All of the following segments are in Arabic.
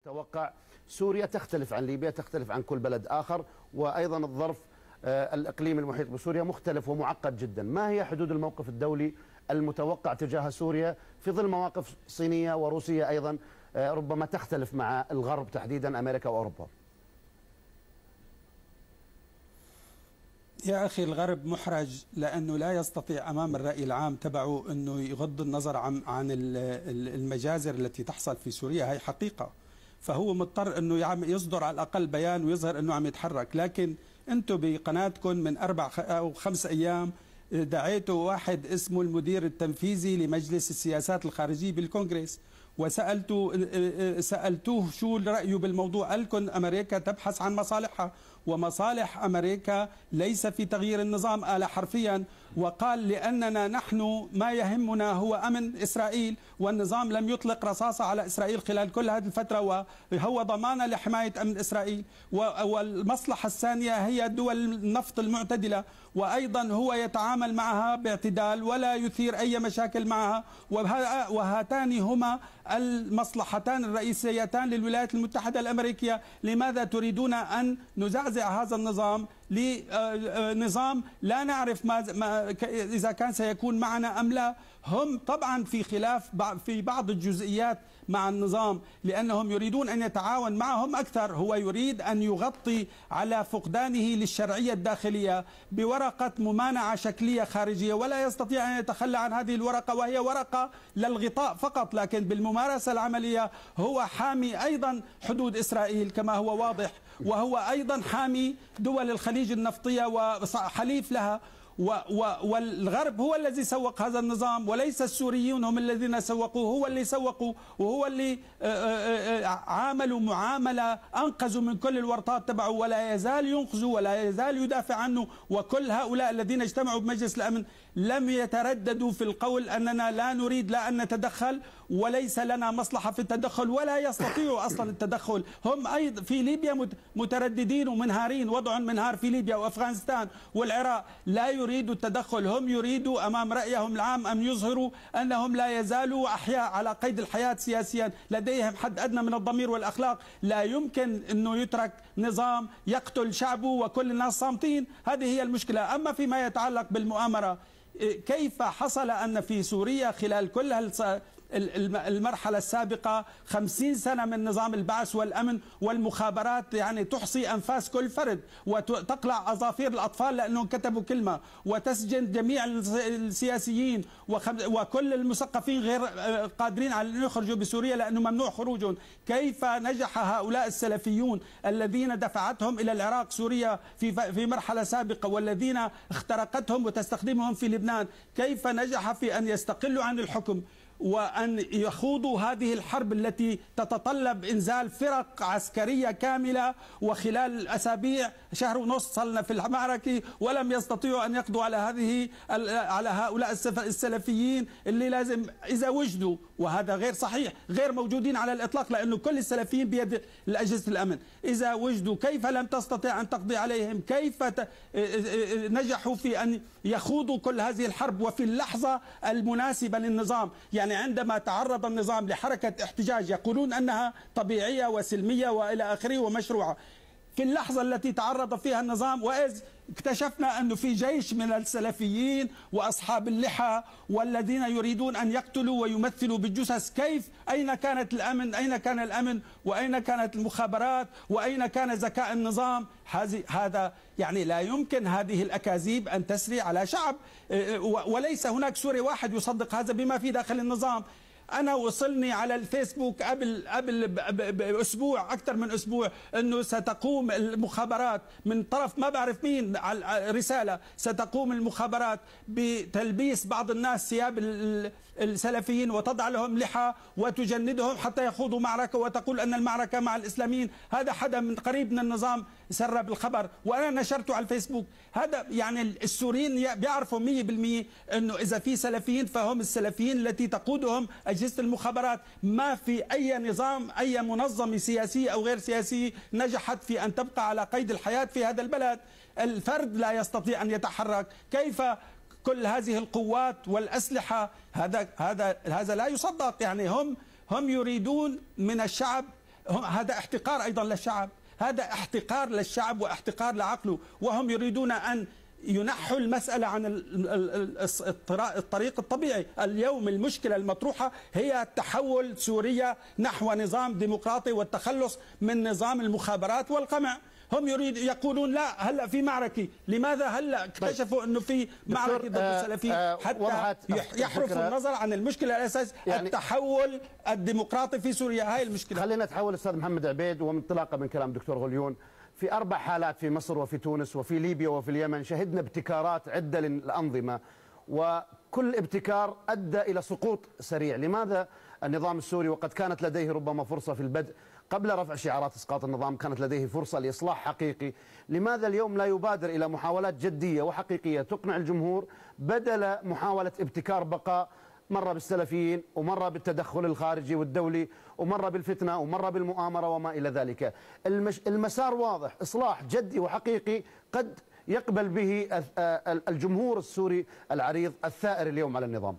المتوقع. سوريا تختلف عن ليبيا، تختلف عن كل بلد آخر، وأيضا الظرف الإقليمي المحيط بسوريا مختلف ومعقد جدا. ما هي حدود الموقف الدولي المتوقع تجاه سوريا في ظل مواقف صينية وروسية أيضا ربما تختلف مع الغرب تحديدا أمريكا وأوروبا؟ يا أخي الغرب محرج لأنه لا يستطيع أمام الرأي العام تبعه أنه يغض النظر عن المجازر التي تحصل في سوريا. هي حقيقة، فهو مضطر أنه يصدر على الأقل بيان ويظهر أنه عم يتحرك. لكن أنتم بقناتكم من 4 أو 5 أيام دعيتوا واحد اسمه المدير التنفيذي لمجلس السياسات الخارجية بالكونغرس سألتوه شو رأيه بالموضوع. قال لكم أمريكا تبحث عن مصالحها، ومصالح أمريكا ليس في تغيير النظام آلة حرفيا. وقال لأننا نحن ما يهمنا هو أمن إسرائيل، والنظام لم يطلق رصاصة على إسرائيل خلال كل هذه الفترة، وهو ضمانة لحماية أمن إسرائيل. والمصلحة الثانية هي دول النفط المعتدلة، وأيضا هو يتعامل معها باعتدال ولا يثير أي مشاكل معها. وهاتان هما المصلحتان الرئيسيتان للولايات المتحدة الأمريكية. لماذا تريدون أن نزعزع هذا النظام لنظام لا نعرف إذا كان سيكون معنا أم لا؟ هم طبعا في خلاف في بعض الجزئيات مع النظام، لأنهم يريدون أن يتعاون معهم أكثر. هو يريد أن يغطي على فقدانه للشرعية الداخلية بورقة ممانعة شكلية خارجية، ولا يستطيع أن يتخلى عن هذه الورقة، وهي ورقة للغطاء فقط. لكن بالممارسة العملية هو حامي أيضا حدود إسرائيل كما هو واضح، وهو أيضا حامي دول الخليج النفطية وحليف لها. والغرب هو الذي سوق هذا النظام، وليس السوريون هم الذين سوقوه. هو اللي سوقوا، وهو اللي عاملوا معاملة أنقذوا من كل الورطات تبعه، ولا يزال ينقذوا ولا يزال يدافع عنه. وكل هؤلاء الذين اجتمعوا بمجلس الأمن لم يترددوا في القول أننا لا نريد لا أن نتدخل، وليس لنا مصلحة في التدخل، ولا يستطيعوا أصلا التدخل. هم أيضا في ليبيا مترددين ومنهارين، وضع منهار في ليبيا وأفغانستان والعراق، لا يريدوا التدخل. هم يريدوا أمام رأيهم العام أن يظهروا أنهم لا يزالوا أحياء على قيد الحياة سياسيا، لديهم حد أدنى من الضمير والأخلاق. لا يمكن أنه يترك نظام يقتل شعبه وكل الناس صامتين. هذه هي المشكلة. أما فيما يتعلق بالمؤامرة، كيف حصل أن في سوريا خلال كل المرحلة السابقة 50 سنة من نظام البعث والأمن والمخابرات يعني تحصي أنفاس كل فرد وتقلع أظافير الأطفال لأنهم كتبوا كلمة، وتسجن جميع السياسيين وكل المثقفين غير قادرين على أن يخرجوا بسوريا لأنه ممنوع خروجهم. كيف نجح هؤلاء السلفيون الذين دفعتهم إلى العراق سوريا في مرحلة سابقة، والذين اخترقتهم وتستخدمهم في لبنان، كيف نجح في أن يستقلوا عن الحكم وأن يخوضوا هذه الحرب التي تتطلب إنزال فرق عسكرية كاملة، وخلال أسابيع شهر ونص صلنا في المعركة ولم يستطيعوا أن يقضوا على هؤلاء السلفيين اللي لازم إذا وجدوا، وهذا غير صحيح، غير موجودين على الإطلاق لأنه كل السلفيين بيد أجهزة الأمن. إذا وجدوا كيف لم تستطيع أن تقضي عليهم؟ كيف نجحوا في أن يخوضوا كل هذه الحرب وفي اللحظة المناسبة للنظام؟ يعني عندما تعرض النظام لحركة احتجاج يقولون أنها طبيعية وسلمية وإلى آخره ومشروعة، في اللحظة التي تعرض فيها النظام وإذ اكتشفنا أنه في جيش من السلفيين وأصحاب اللحى والذين يريدون أن يقتلوا ويمثلوا بالجثث. كيف؟ أين كانت الأمن؟ أين كان الأمن؟ وأين كانت المخابرات؟ وأين كان ذكاء النظام؟ هذا يعني لا يمكن هذه الأكاذيب أن تسري على شعب، وليس هناك سوري واحد يصدق هذا بما في داخل النظام. أنا وصلني على الفيسبوك قبل بأسبوع، أكثر من أسبوع، أنه ستقوم المخابرات من طرف ما بعرف مين، رسالة ستقوم المخابرات بتلبيس بعض الناس ثياب السلفيين وتضع لهم لحى وتجندهم حتى يخوضوا معركة وتقول أن المعركة مع الإسلاميين. هذا حدا من قريب من النظام سرب الخبر وأنا نشرته على الفيسبوك. هذا يعني السوريين بيعرفوا 100% أنه إذا في سلفيين فهم السلفيين التي تقودهم أجهزة المخابرات. ما في أي نظام، أي منظمة سياسية أو غير سياسية نجحت في أن تبقى على قيد الحياة في هذا البلد. الفرد لا يستطيع أن يتحرك، كيف كل هذه القوات والأسلحة؟ هذا لا يصدق. يعني هم يريدون من الشعب هذا احتقار أيضا للشعب، هذا احتقار للشعب واحتقار لعقله، وهم يريدون أن ينحوا المسألة عن الطريق الطبيعي. اليوم المشكلة المطروحة هي تحول سوريا نحو نظام ديمقراطي والتخلص من نظام المخابرات والقمع. هم يقولون لا هلا في معركة، لماذا هلا اكتشفوا انه في معركة ضد السلفيين حتى يحرفوا النظر عن المشكلة الأساس يعني التحول الديمقراطي في سوريا. هاي المشكلة. خلينا نتحول أستاذ محمد عبيد، ومنطلاقا من كلام دكتور غليون، في 4 حالات في مصر وفي تونس وفي ليبيا وفي اليمن شهدنا ابتكارات عدة للأنظمة، وكل ابتكار أدى إلى سقوط سريع. لماذا النظام السوري وقد كانت لديه ربما فرصة في البدء قبل رفع شعارات إسقاط النظام، كانت لديه فرصة لإصلاح حقيقي، لماذا اليوم لا يبادر إلى محاولات جدية وحقيقية تقنع الجمهور بدل محاولة ابتكار بقاء، مرة بالسلفيين ومرة بالتدخل الخارجي والدولي ومرة بالفتنة ومرة بالمؤامرة وما إلى ذلك؟ المسار واضح، إصلاح جدي وحقيقي قد يقبل به الجمهور السوري العريض الثائر اليوم على النظام.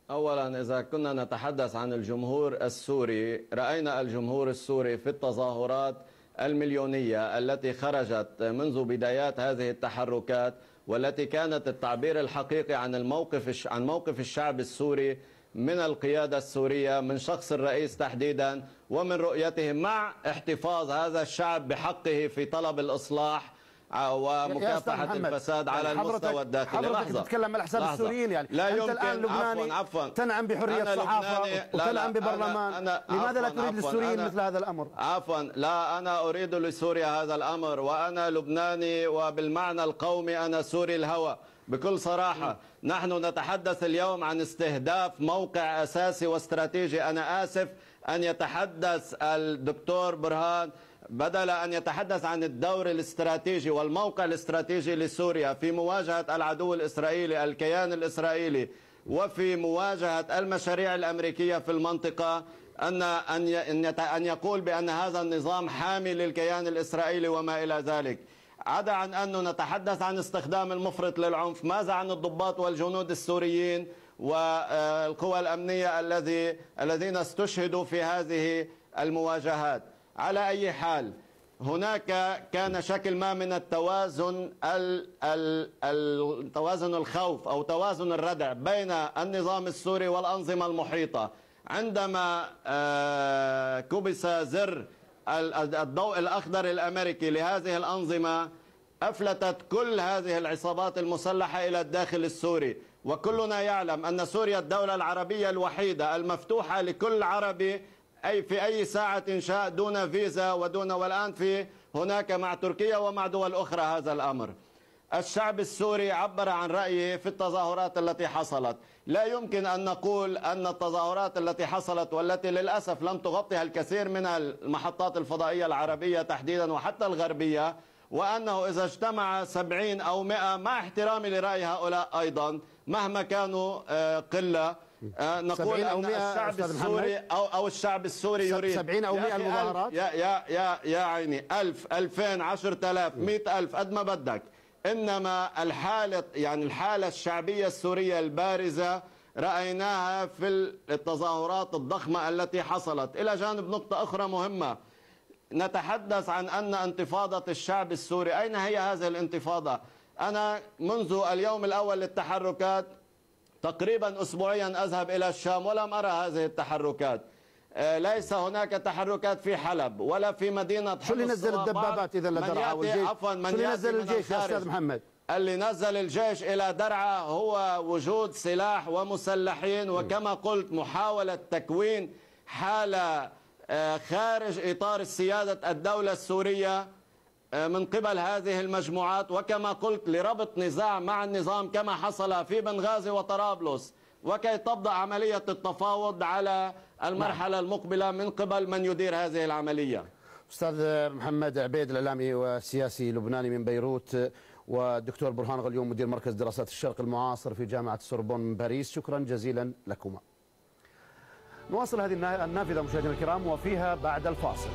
أولا إذا كنا نتحدث عن الجمهور السوري، رأينا الجمهور السوري في التظاهرات المليونية التي خرجت منذ بدايات هذه التحركات، والتي كانت التعبير الحقيقي عن موقف الشعب السوري من القيادة السورية، من شخص الرئيس تحديدا، ومن رؤيتهم مع احتفاظ هذا الشعب بحقه في طلب الإصلاح ومكافحة الفساد على المستوى الداخلي. حضرتك تتكلم على حساب السوريين، يعني لا أنت يمكن. الآن لبناني عفوا تنعم بحرية الصحافة وتنعم ببرلمان، لماذا لا تريد للسوريين مثل هذا الأمر؟ عفوا، لا، أنا أريد لسوريا هذا الأمر، وأنا لبناني، وبالمعنى القومي أنا سوري الهوى بكل صراحة. نحن نتحدث اليوم عن استهداف موقع أساسي واستراتيجي. أنا آسف أن يتحدث الدكتور برهان بدل أن يتحدث عن الدور الاستراتيجي والموقع الاستراتيجي لسوريا في مواجهة العدو الإسرائيلي، الكيان الإسرائيلي، وفي مواجهة المشاريع الأمريكية في المنطقة، أن يقول بأن هذا النظام حامي للكيان الإسرائيلي وما إلى ذلك. عدا عن أن نتحدث عن استخدام المفرط للعنف، ماذا عن الضباط والجنود السوريين والقوى الأمنية الذين استشهدوا في هذه المواجهات؟ على أي حال، هناك كان شكل ما من توازن الخوف أو توازن الردع بين النظام السوري والأنظمة المحيطة. عندما كبس زر الضوء الأخضر الأمريكي لهذه الأنظمة، أفلتت كل هذه العصابات المسلحة إلى الداخل السوري. وكلنا يعلم أن سوريا الدولة العربية الوحيدة المفتوحة لكل عربي في أي ساعة شاء دون فيزا والآن هناك مع تركيا ومع دول أخرى هذا الأمر. الشعب السوري عبر عن رأيه في التظاهرات التي حصلت. لا يمكن أن نقول أن التظاهرات التي حصلت، والتي للأسف لم تغطيها الكثير من المحطات الفضائية العربية تحديدا وحتى الغربية، وأنه إذا اجتمع 70 أو 100، مع احترامي لرأي هؤلاء أيضا مهما كانوا قلة، نقول أن الشعب السوري أو الشعب السوري يريد 70 أو 100 المظاهرات. يا عيني 1000 2000 10000 100000 قد ما بدك. إنما الحالة الشعبية السورية البارزة رأيناها في التظاهرات الضخمة التي حصلت. إلى جانب نقطة أخرى مهمة، نتحدث عن أن انتفاضة الشعب السوري، أين هي هذه الانتفاضة؟ أنا منذ اليوم الأول للتحركات تقريبا أسبوعيا أذهب إلى الشام ولم أرى هذه التحركات. ليس هناك تحركات في حلب ولا في مدينة حلب. شو اللي نزل الدبابات إذا لدرعا والجيش؟ شو اللي نزل الجيش يا أستاذ محمد؟ اللي نزل الجيش إلى درعا هو وجود سلاح ومسلحين، وكما قلت محاولة تكوين حالة خارج إطار سيادة الدولة السورية من قبل هذه المجموعات، وكما قلت لربط نزاع مع النظام كما حصل في بنغازي وطرابلس، وكي تبدأ عملية التفاوض على المرحلة المقبلة من قبل من يدير هذه العملية. أستاذ محمد عبيد، الإعلامي والسياسي لبناني من بيروت، والدكتور برهان غليون مدير مركز دراسات الشرق المعاصر في جامعة السوربون من باريس، شكرا جزيلا لكما. نواصل هذه النافذة مشاهدينا الكرام وفيها بعد الفاصل.